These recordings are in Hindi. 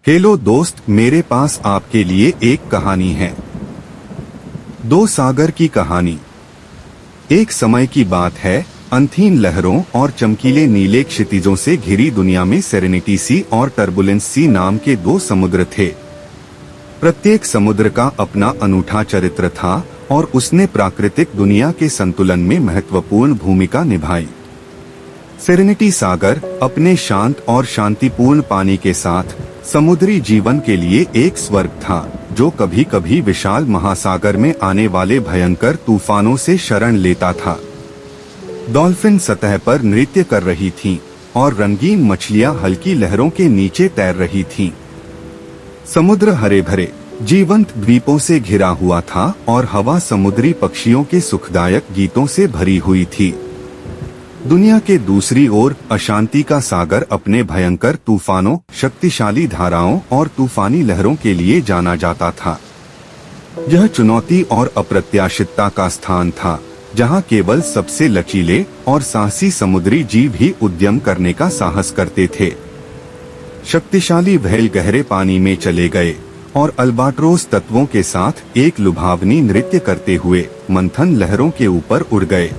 हेलो दोस्त, मेरे पास आपके लिए एक कहानी है। दो सागर की कहानी। एक समय की बात है, अनथीन लहरों और चमकीले नीले क्षितिजों से घिरी दुनिया में सेरेनिटी सी और टर्बुलेंस सी नाम के दो समुद्र थे। प्रत्येक समुद्र का अपना अनूठा चरित्र था और उसने प्राकृतिक दुनिया के संतुलन में महत्वपूर्ण भूमिका निभाई। सेरेनिटी सागर अपने शांत और शांतिपूर्ण पानी के साथ समुद्री जीवन के लिए एक स्वर्ग था, जो कभी कभी विशाल महासागर में आने वाले भयंकर तूफानों से शरण लेता था। डॉल्फिन सतह पर नृत्य कर रही थीं और रंगीन मछलियां हल्की लहरों के नीचे तैर रही थीं। समुद्र हरे भरे जीवंत द्वीपों से घिरा हुआ था और हवा समुद्री पक्षियों के सुखदायक गीतों से भरी हुई थी। दुनिया के दूसरी ओर अशांति का सागर अपने भयंकर तूफानों, शक्तिशाली धाराओं और तूफानी लहरों के लिए जाना जाता था। यह चुनौती और अप्रत्याशितता का स्थान था, जहां केवल सबसे लचीले और साहसी समुद्री जीव ही उद्यम करने का साहस करते थे। शक्तिशाली व्हेल गहरे पानी में चले गए और अल्बाट्रोस तत्वों के साथ एक लुभावनी नृत्य करते हुए मंथन लहरों के ऊपर उड़ गए।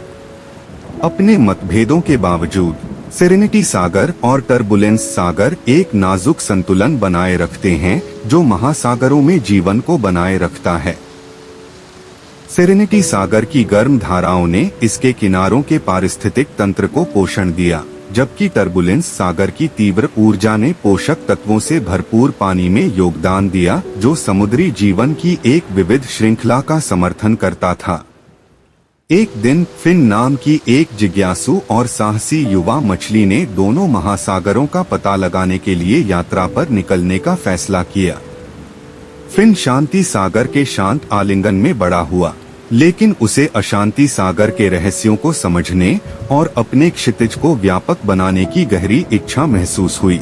अपने मतभेदों के बावजूद सेरेनिटी सागर और टर्बुलेंस सागर एक नाजुक संतुलन बनाए रखते हैं, जो महासागरों में जीवन को बनाए रखता है। सेरेनिटी सागर की गर्म धाराओं ने इसके किनारों के पारिस्थितिक तंत्र को पोषण दिया, जबकि टर्बुलेंस सागर की तीव्र ऊर्जा ने पोषक तत्वों से भरपूर पानी में योगदान दिया, जो समुद्री जीवन की एक विविध श्रृंखला का समर्थन करता था। एक दिन फिन नाम की एक जिज्ञासु और साहसी युवा मछली ने दोनों महासागरों का पता लगाने के लिए यात्रा पर निकलने का फैसला किया। फिन शांति सागर के शांत आलिंगन में बड़ा हुआ, लेकिन उसे अशांति सागर के रहस्यों को समझने और अपने क्षितिज को व्यापक बनाने की गहरी इच्छा महसूस हुई।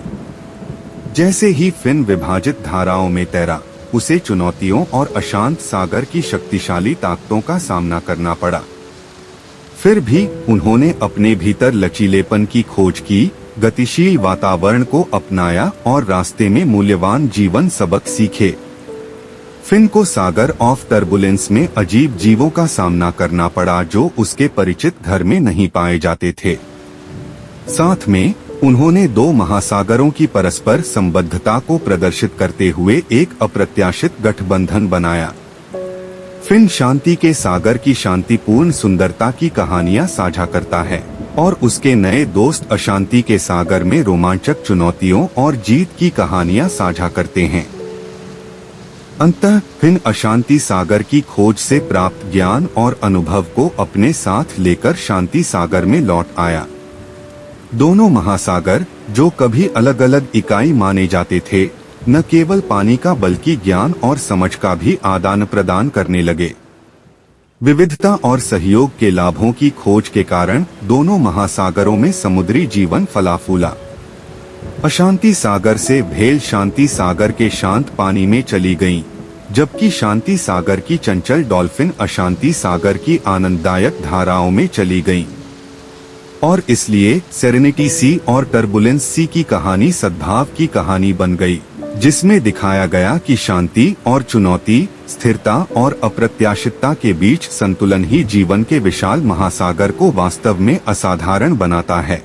जैसे ही फिन विभाजित धाराओं में तैरा, उसे चुनौतियों और अशांत सागर की शक्तिशाली ताकतों का सामना करना पड़ा। फिर भी उन्होंने अपने भीतर लचीलेपन की खोज की, गतिशील वातावरण को अपनाया और रास्ते में मूल्यवान जीवन सबक सीखे। फिन को सागर ऑफ टर्बुलेंस में अजीब जीवों का सामना करना पड़ा, जो उसके परिचित घर में नहीं पाए जाते थे। साथ में उन्होंने दो महासागरों की परस्पर संबद्धता को प्रदर्शित करते हुए एक अप्रत्याशित गठबंधन बनाया। फिन शांति के सागर की शांतिपूर्ण सुंदरता की कहानियां साझा करता है और उसके नए दोस्त अशांति के सागर में रोमांचक चुनौतियों और जीत की कहानियां साझा करते हैं। अंततः फिन अशांति सागर की खोज से प्राप्त ज्ञान और अनुभव को अपने साथ लेकर शांति सागर में लौट आया। दोनों महासागर, जो कभी अलग अलग इकाई माने जाते थे, न केवल पानी का बल्कि ज्ञान और समझ का भी आदान प्रदान करने लगे। विविधता और सहयोग के लाभों की खोज के कारण दोनों महासागरों में समुद्री जीवन फला फूला। अशांति सागर से व्हेल शांति सागर के शांत पानी में चली गईं, जबकि शांति सागर की चंचल डॉल्फिन अशांति सागर की आनंददायक धाराओं में चली गईं। और इसलिए सेरेनिटी सी और टर्बुलेंस सी की कहानी सद्भाव की कहानी बन गई, जिसमें दिखाया गया कि शांति और चुनौती, स्थिरता और अप्रत्याशितता के बीच संतुलन ही जीवन के विशाल महासागर को वास्तव में असाधारण बनाता है।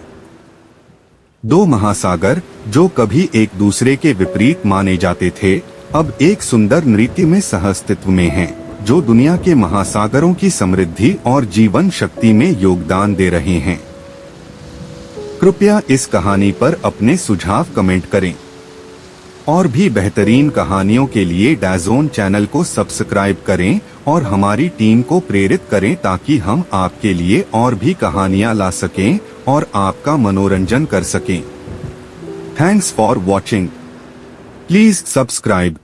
दो महासागर, जो कभी एक दूसरे के विपरीत माने जाते थे, अब एक सुंदर नृत्य में सहअस्तित्व में हैं, जो दुनिया के महासागरों की समृद्धि और जीवन शक्ति में योगदान दे रहे हैं। कृपया इस कहानी पर अपने सुझाव कमेंट करें और भी बेहतरीन कहानियों के लिए डैज़ोन चैनल को सब्सक्राइब करें और हमारी टीम को प्रेरित करें, ताकि हम आपके लिए और भी कहानियां ला सकें और आपका मनोरंजन कर सकें। Thanks for watching. Please subscribe.